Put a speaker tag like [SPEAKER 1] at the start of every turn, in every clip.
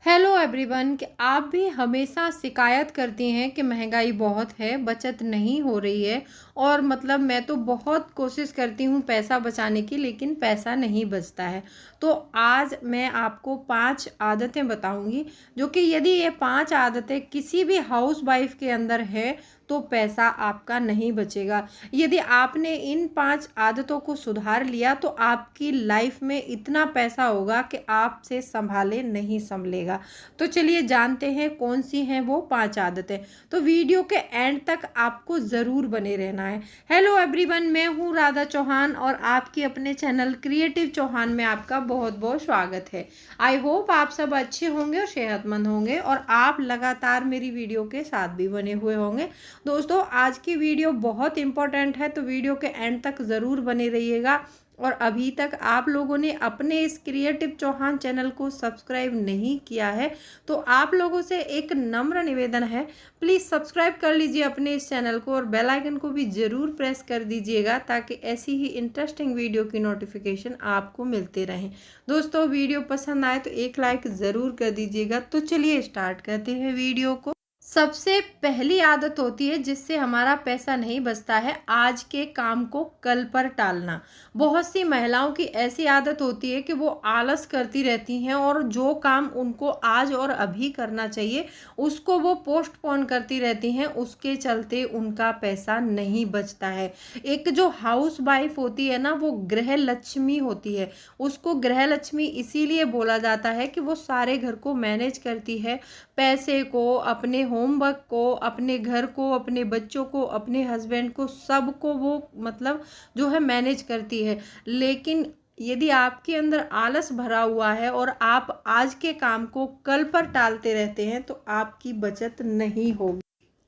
[SPEAKER 1] Hello everyone कि आप भी हमेशा शिकायत करती हैं कि महंगाई बहुत है, बचत नहीं हो रही है। और मतलब मैं तो बहुत कोशिश करती हूँ पैसा बचाने की, लेकिन पैसा नहीं बचता है। तो आज मैं आपको 5 आदतें बताऊंगी, जो कि यदि ये 5 आदतें किसी भी हाउस वाइफ के अंदर है तो पैसा आपका नहीं बचेगा। यदि आपने इन 5 आदतों को सुधार लिया तो आपकी लाइफ में इतना पैसा होगा कि आपसे संभाले नहीं संभलेगा। तो चलिए जानते हैं कौन सी हैं वो 5 आदतें। तो वीडियो के एंड तक आपको ज़रूर बने रहना है। हेलो एवरीवन, मैं हूँ राधा चौहान और आपकी अपने चैनल क्रिएटिव चौहान में आपका बहुत बहुत स्वागत है। आई होप आप सब अच्छे होंगे और सेहतमंद होंगे और आप लगातार मेरी वीडियो के साथ भी बने हुए होंगे। दोस्तों, आज की वीडियो बहुत इंपॉर्टेंट है, तो वीडियो के एंड तक ज़रूर बने रहिएगा। और अभी तक आप लोगों ने अपने इस क्रिएटिव चौहान चैनल को सब्सक्राइब नहीं किया है तो आप लोगों से एक नम्र निवेदन है, प्लीज़ सब्सक्राइब कर लीजिए अपने इस चैनल को और बेल आइकन को भी ज़रूर प्रेस कर दीजिएगा ताकि ऐसी ही इंटरेस्टिंग वीडियो की नोटिफिकेशन आपको मिलते रहें। दोस्तों, वीडियो पसंद आए तो एक लाइक ज़रूर कर दीजिएगा। तो चलिए स्टार्ट करते हैं वीडियो को। सबसे पहली आदत होती है जिससे हमारा पैसा नहीं बचता है, आज के काम को कल पर टालना। बहुत सी महिलाओं की ऐसी आदत होती है कि वो आलस करती रहती हैं और जो काम उनको आज और अभी करना चाहिए उसको वो पोस्टपोन करती रहती हैं, उसके चलते उनका पैसा नहीं बचता है। एक जो हाउस वाइफ होती है ना, वो गृह लक्ष्मी होती है। उसको गृह लक्ष्मी इसीलिए बोला जाता है कि वो सारे घर को मैनेज करती है, पैसे को, अपने होमवर्क को, अपने घर को, अपने बच्चों को, अपने हस्बैंड को, सबको वो मतलब जो है मैनेज करती है। लेकिन यदि आपके अंदर आलस भरा हुआ है और आप आज के काम को कल पर टालते रहते हैं तो आपकी बचत नहीं होगी।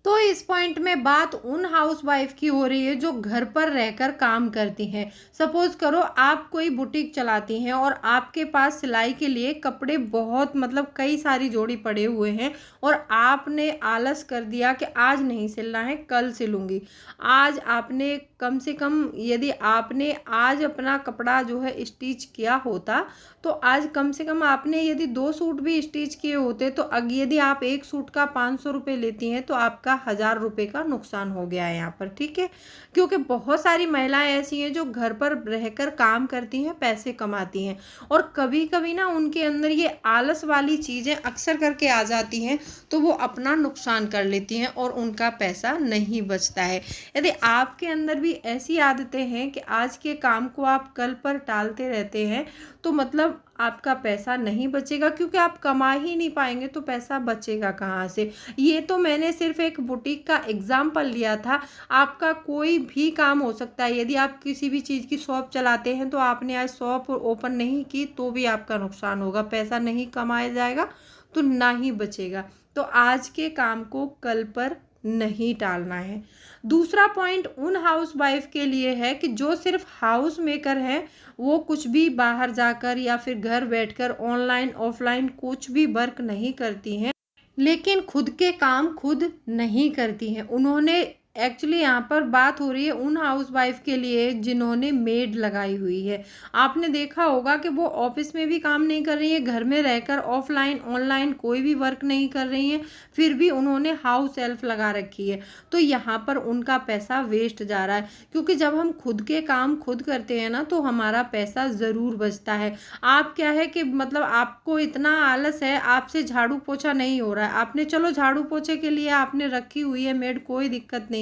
[SPEAKER 1] तो इस पॉइंट में बात उन हाउस वाइफ की हो रही है जो घर पर रहकर काम करती हैं। सपोज करो आप कोई बुटीक चलाती हैं और आपके पास सिलाई के लिए कपड़े बहुत मतलब कई सारी जोड़ी पड़े हुए हैं और आपने आलस कर दिया कि आज नहीं सिलना है, कल सिलूंगी। आज आपने कम से कम यदि आपने आज अपना कपड़ा जो है स्टिच किया होता तो आज कम से कम आपने यदि 2 सूट भी स्टिच किए होते तो यदि आप एक सूट का 500 रुपये लेती हैं तो आपका 1000 रुपये का नुकसान हो गया है यहाँ पर। ठीक है, क्योंकि बहुत सारी महिलाएं ऐसी हैं जो घर पर रहकर काम करती हैं, पैसे कमाती हैं और कभी कभी ना उनके अंदर ये आलस वाली चीज़ें अक्सर करके आ जाती हैं तो वो अपना नुकसान कर लेती हैं और उनका पैसा नहीं बचता है। यदि आपके अंदर भी ऐसी आदतें हैं कि आज के काम को आप कल पर टालते रहते हैं तो मतलब आपका पैसा नहीं बचेगा, क्योंकि आप कमा ही नहीं पाएंगे तो पैसा बचेगा कहाँ से। ये तो मैंने सिर्फ एक बुटीक का एग्जाम्पल लिया था, आपका कोई भी काम हो सकता है। यदि आप किसी भी चीज़ की शॉप चलाते हैं तो आपने आज शॉप ओपन नहीं की तो भी आपका नुकसान होगा, पैसा नहीं कमाया जाएगा तो ना ही बचेगा। तो आज के काम को कल पर नहीं टालना है। दूसरा पॉइंट उन हाउस वाइफ के लिए है कि जो सिर्फ हाउस मेकर है, वो कुछ भी बाहर जाकर या फिर घर बैठकर ऑनलाइन ऑफलाइन कुछ भी वर्क नहीं करती हैं, लेकिन खुद के काम खुद नहीं करती हैं। उन्होंने एक्चुअली यहाँ पर बात हो रही है उन हाउस वाइफ के लिए जिन्होंने मेड लगाई हुई है। आपने देखा होगा कि वो ऑफिस में भी काम नहीं कर रही है, घर में रहकर ऑफलाइन ऑनलाइन कोई भी वर्क नहीं कर रही हैं, फिर भी उन्होंने हाउस हेल्प लगा रखी है। तो यहाँ पर उनका पैसा वेस्ट जा रहा है, क्योंकि जब हम खुद के काम खुद करते हैं ना तो हमारा पैसा ज़रूर बचता है। आप क्या है कि मतलब आपको इतना आलस है, आपसे झाड़ू पोछा नहीं हो रहा है, आपने चलो झाड़ू पोछे के लिए आपने रखी हुई है मेड, कोई दिक्कत नहीं है।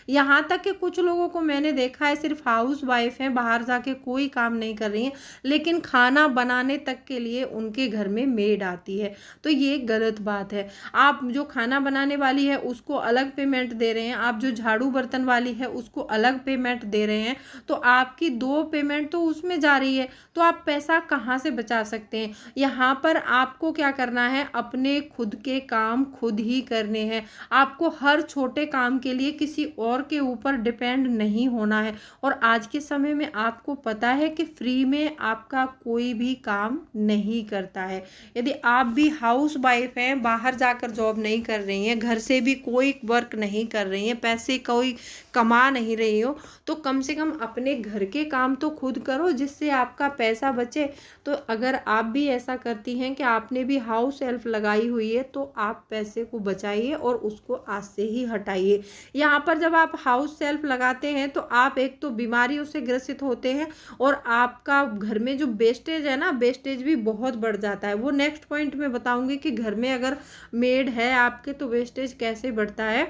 [SPEAKER 1] यहाँ तक कि कुछ लोगों को मैंने देखा है सिर्फ हाउस वाइफ हैं, बाहर जाके कोई काम नहीं कर रही हैं, लेकिन खाना बनाने तक के लिए उनके घर में मेड आती है। तो ये गलत बात है। आप जो खाना बनाने वाली है उसको अलग पेमेंट दे रहे हैं, आप जो झाड़ू बर्तन वाली है उसको अलग पेमेंट दे रहे हैं, तो आपकी 2 पेमेंट तो उसमें जा रही है। तो आप पैसा कहाँ से बचा सकते हैं? यहाँ पर आपको क्या करना है, अपने खुद के काम खुद ही करने हैं। आपको हर छोटे काम के लिए किसी किसी और के ऊपर डिपेंड नहीं होना है। और आज के समय में आपको पता है कि फ्री में आपका कोई भी काम नहीं करता है। यदि आप भी हाउस वाइफ हैं, बाहर जाकर जॉब नहीं कर रही हैं, घर से भी कोई वर्क नहीं कर रही हैं, पैसे कोई कमा नहीं रही हो, तो कम से कम अपने घर के काम तो खुद करो जिससे आपका पैसा बचे। तो अगर आप भी ऐसा करती हैं कि आपने भी हाउस हेल्प लगाई हुई है, तो आप पैसे को बचाइए और उसको आज से ही हटाइए। यहाँ पर जब आप हाउस हेल्प लगाते हैं तो आप एक तो बीमारियों से ग्रसित होते हैं और आपका घर में जो वेस्टेज है ना, वेस्टेज भी बहुत बढ़ जाता है। वो नेक्स्ट पॉइंट में बताऊंगी कि घर में अगर मेड है आपके तो वेस्टेज कैसे बढ़ता है।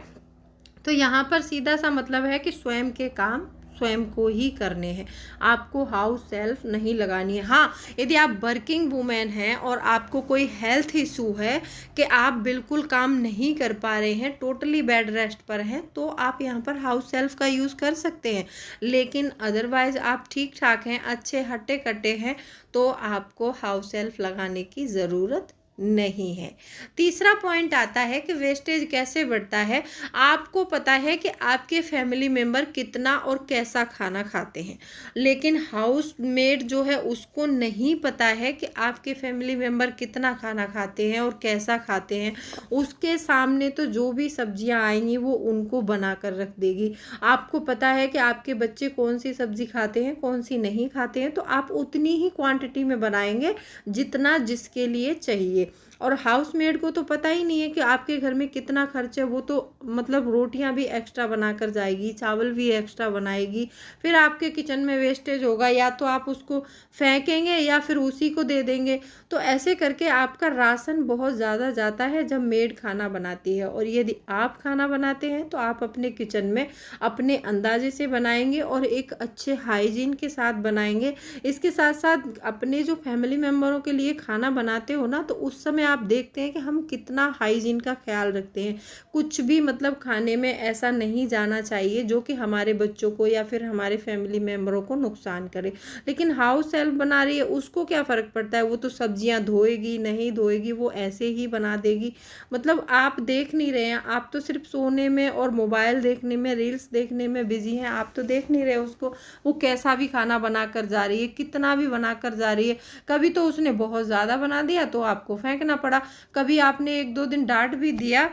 [SPEAKER 1] तो यहाँ पर सीधा सा मतलब है कि स्वयं के काम स्वयं को ही करने हैं, आपको हाउस हेल्प नहीं लगानी है। हाँ, यदि आप वर्किंग वूमेन हैं और आपको कोई हेल्थ इशू है कि आप बिल्कुल काम नहीं कर पा रहे हैं, टोटली बेड रेस्ट पर हैं, तो आप यहाँ पर हाउस हेल्प का यूज़ कर सकते हैं। लेकिन अदरवाइज आप ठीक ठाक हैं, अच्छे हट्टे कट्टे हैं, तो आपको हाउस हेल्प लगाने की ज़रूरत नहीं है। तीसरा पॉइंट आता है कि वेस्टेज कैसे बढ़ता है। आपको पता है कि आपके फैमिली मेंबर कितना और कैसा खाना खाते हैं, लेकिन हाउस मेड जो है उसको नहीं पता है कि आपके फैमिली मेंबर कितना खाना खाते हैं और कैसा खाते हैं। उसके सामने तो जो भी सब्जियां आएंगी वो उनको बना कर रख देगी। आपको पता है कि आपके बच्चे कौन सी सब्जी खाते हैं, कौन सी नहीं खाते हैं, तो आप उतनी ही क्वांटिटी में बनाएंगे जितना जिसके लिए चाहिए। और हाउस मेड को तो पता ही नहीं है कि आपके घर में कितना खर्च है। वो तो मतलब रोटियां भी एक्स्ट्रा बनाकर जाएगी, चावल भी एक्स्ट्रा बनाएगी, फिर आपके किचन में वेस्टेज होगा, या तो आप उसको फेंकेंगे या फिर उसी को दे देंगे। तो ऐसे करके आपका राशन बहुत ज़्यादा जाता है जब मेड खाना बनाती है। और यदि आप खाना बनाते हैं तो आप अपने किचन में अपने अंदाजे से बनाएंगे और एक अच्छे हाइजीन के साथ बनाएंगे। इसके साथ साथ अपने जो फैमिली मेम्बरों के लिए खाना बनाते हो ना, तो उस समय आप देखते हैं कि हम कितना हाइजीन का ख्याल रखते हैं। कुछ भी मतलब खाने में ऐसा नहीं जाना चाहिए जो कि हमारे बच्चों को या फिर हमारे फैमिली मेम्बरों को नुकसान करे। लेकिन हाउस हेल्प बना रही है, उसको क्या फ़र्क पड़ता है, वो तो सब्जियां धोएगी नहीं धोएगी, वो ऐसे ही बना देगी। मतलब आप देख नहीं रहे हैं, आप तो सिर्फ सोने में और मोबाइल देखने में, रील्स देखने में बिजी हैं। आप तो देख नहीं रहे उसको, वो कैसा भी खाना बना कर जा रही है, कितना भी बना कर जा रही है। कभी तो उसने बहुत ज़्यादा बना दिया तो आपको फेंकना पड़ा, कभी आपने एक दो दिन डांट भी दिया,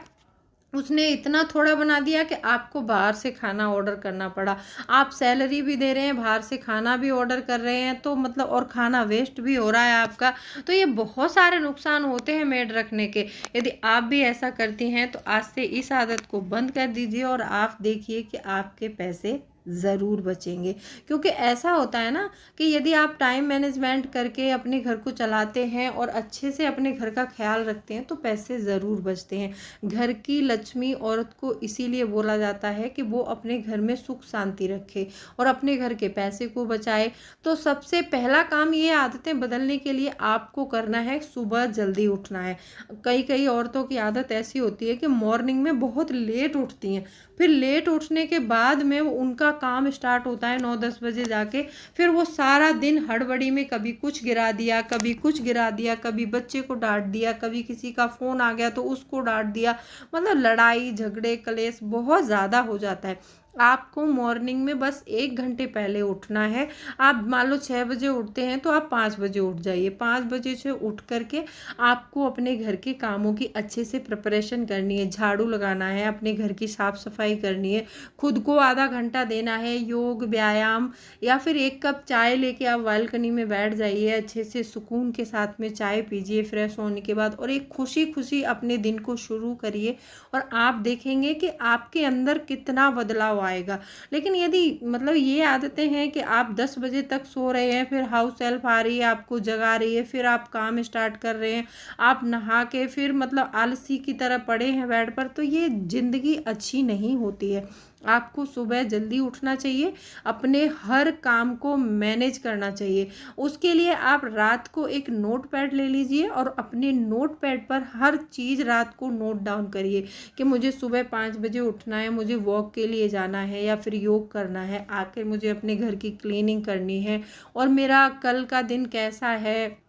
[SPEAKER 1] उसने इतना थोड़ा बना दिया कि आपको बाहर से खाना ऑर्डर करना पड़ा। आप सैलरी भी दे रहे हैं, बाहर से खाना भी ऑर्डर कर रहे हैं, तो मतलब और खाना वेस्ट भी हो रहा है आपका। तो ये बहुत सारे नुकसान होते हैं मेड रखने के। यदि आप भी ऐसा करती हैं तो आज से इस आदत को बंद कर दीजिए और आप देखिए कि आपके पैसे ज़रूर बचेंगे। क्योंकि ऐसा होता है ना कि यदि आप टाइम मैनेजमेंट करके अपने घर को चलाते हैं और अच्छे से अपने घर का ख्याल रखते हैं तो पैसे ज़रूर बचते हैं। घर की लक्ष्मी औरत को इसीलिए बोला जाता है कि वो अपने घर में सुख शांति रखे और अपने घर के पैसे को बचाए। तो सबसे पहला काम ये आदतें बदलने के लिए आपको करना है, सुबह जल्दी उठना है। कई कई औरतों की आदत ऐसी होती है कि मॉर्निंग में बहुत लेट उठती हैं, फिर लेट उठने के बाद में उनका काम स्टार्ट होता है 9-10 बजे जाके, फिर वो सारा दिन हड़बड़ी में कभी कुछ गिरा दिया, कभी कुछ गिरा दिया, कभी बच्चे को डांट दिया, कभी किसी का फ़ोन आ गया तो उसको डांट दिया। मतलब लड़ाई झगड़े कलेश बहुत ज़्यादा हो जाता है। आपको मॉर्निंग में बस 1 घंटे पहले उठना है। आप मान लो 6 बजे उठते हैं तो आप 5 बजे उठ जाइए। 5 बजे से उठ करके आपको अपने घर के कामों की अच्छे से प्रिपरेशन करनी है। झाड़ू लगाना है, अपने घर की साफ़ सफाई करनी है, खुद को आधा घंटा देना है योग व्यायाम, या फिर 1 कप चाय लेके आप बालकनी में बैठ जाइए, अच्छे से सुकून के साथ में चाय पीजिए फ्रेश होने के बाद, और एक खुशी खुशी अपने दिन को शुरू करिए और आप देखेंगे कि आपके अंदर कितना बदलाव आएगा। लेकिन यदि मतलब ये आदतें हैं कि आप 10 बजे तक सो रहे हैं, फिर हाउस हेल्प आ रही है आपको जगा रही है, फिर आप काम स्टार्ट कर रहे हैं, आप नहा के फिर मतलब आलसी की तरह पड़े हैं बेड पर, तो ये ज़िंदगी अच्छी नहीं होती है। आपको सुबह जल्दी उठना चाहिए, अपने हर काम को मैनेज करना चाहिए। उसके लिए आप रात को एक नोट पैड ले लीजिए और अपने नोट पैड पर हर चीज़ रात को नोट डाउन करिए कि मुझे सुबह 5 बजे उठना है, मुझे वॉक के लिए जाना है या फिर योग करना है, आकर मुझे अपने घर की क्लीनिंग करनी है और मेरा कल का दिन कैसा है,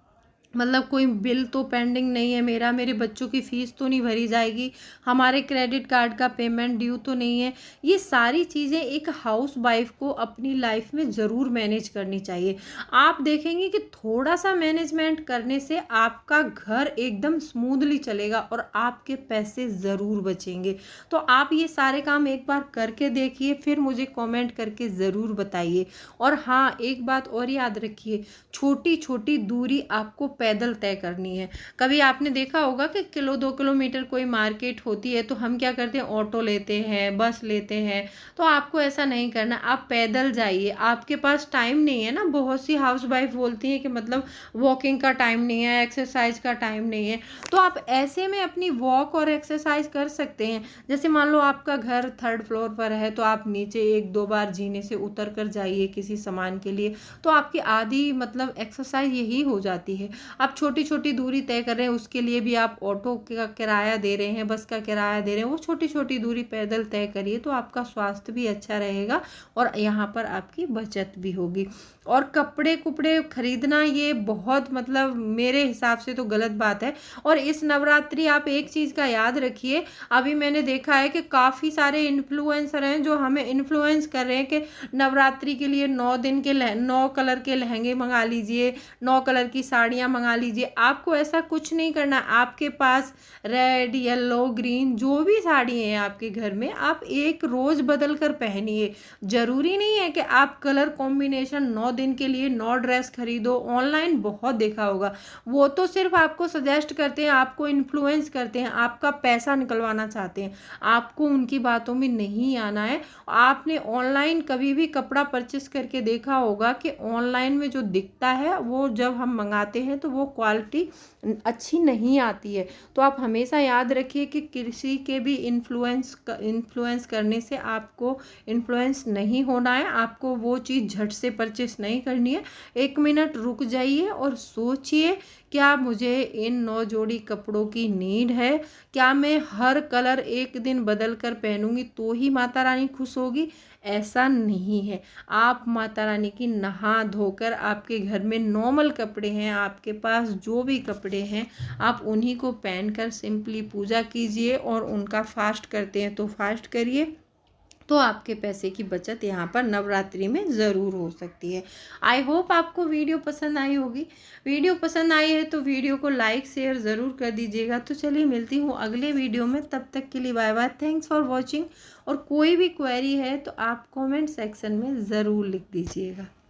[SPEAKER 1] मतलब कोई बिल तो पेंडिंग नहीं है मेरा, मेरे बच्चों की फ़ीस तो नहीं भरी जाएगी, हमारे क्रेडिट कार्ड का पेमेंट ड्यू तो नहीं है। ये सारी चीज़ें एक हाउसवाइफ़ को अपनी लाइफ में ज़रूर मैनेज करनी चाहिए। आप देखेंगे कि थोड़ा-सा मैनेजमेंट करने से आपका घर एकदम स्मूथली चलेगा और आपके पैसे ज़रूर बचेंगे। तो आप ये सारे काम एक बार करके देखिए, फिर मुझे कमेंट करके ज़रूर बताइए। और हाँ, एक बात और याद रखिए, छोटी-छोटी दूरी आपको पैदल तय करनी है। कभी आपने देखा होगा कि 2 किलोमीटर कोई मार्केट होती है तो हम क्या करते हैं, ऑटो लेते हैं, बस लेते हैं। तो आपको ऐसा नहीं करना, आप पैदल जाइए। आपके पास टाइम नहीं है ना, बहुत सी हाउसवाइफ बोलती हैं कि मतलब वॉकिंग का टाइम नहीं है, एक्सरसाइज का टाइम नहीं है। तो आप ऐसे में अपनी वॉक और एक्सरसाइज कर सकते हैं। जैसे मान लो आपका घर 3rd फ्लोर पर है तो आप नीचे 1-2 बार जीने से उतर कर जाइए किसी सामान के लिए, तो आपकी आधी मतलब एक्सरसाइज यही हो जाती है। आप छोटी-छोटी दूरी तय कर रहे हैं, उसके लिए भी आप ऑटो का किराया दे रहे हैं, बस का किराया दे रहे हैं, वो छोटी-छोटी दूरी पैदल तय करिए तो आपका स्वास्थ्य भी अच्छा रहेगा और यहाँ पर आपकी बचत भी होगी। और कपड़े-कुपड़े खरीदना ये बहुत मतलब मेरे हिसाब से तो गलत बात है। और इस नवरात्रि आप एक चीज़ का याद रखिए, अभी मैंने देखा है कि काफ़ी सारे इन्फ्लुएंसर हैं जो हमें इन्फ्लुएंस कर रहे हैं कि नवरात्रि के लिए 9 दिन के 9 कलर के लहंगे मंगा लीजिए, 9 कलर की साड़ियाँ मंगा लीजिए। आपको ऐसा कुछ नहीं करना, आपके पास रेड, येलो, ग्रीन जो भी साड़ी है आपके घर में, आप एक रोज़ बदल कर पहनिए। ज़रूरी नहीं है कि आप कलर कॉम्बिनेशन 9 दिन के लिए 9 ड्रेस खरीदो। ऑनलाइन बहुत देखा होगा, वो तो सिर्फ आपको सजेस्ट करते हैं, आपको इन्फ्लुएंस करते हैं, आपका पैसा निकलवाना चाहते हैं। आपको उनकी बातों में नहीं आना है। आपने ऑनलाइन कभी भी कपड़ा परचेस करके देखा होगा कि ऑनलाइन में जो दिखता है वो जब हम मंगाते हैं तो वो क्वालिटी अच्छी नहीं आती है। तो आप हमेशा याद रखिए कि किसी के भी इन्फ्लुएंस करने से आपको इन्फ्लुएंस नहीं होना है, आपको वो चीज़ झट से परचेस नहीं करनी है। 1 मिनट रुक जाइए और सोचिए, क्या मुझे इन 9 जोड़ी कपड़ों की नीड है? क्या मैं हर कलर एक दिन बदल कर पहनूंगी तो ही माता रानी खुश होगी? ऐसा नहीं है। आप माता रानी की नहा धोकर, आपके घर में नॉर्मल कपड़े हैं, आपके पास जो भी कपड़े हैं आप उन्हीं को पहनकर सिंपली पूजा कीजिए। और उनका फास्ट करते हैं तो फास्ट करिए, तो आपके पैसे की बचत यहाँ पर नवरात्रि में ज़रूर हो सकती है। आई होप आपको वीडियो पसंद आई होगी। वीडियो पसंद आई है तो वीडियो को लाइक शेयर ज़रूर कर दीजिएगा। तो चलिए मिलती हूँ अगले वीडियो में, तब तक के लिए bye bye, thanks for watching. और कोई भी क्वेरी है तो आप कमेंट सेक्शन में ज़रूर लिख दीजिएगा।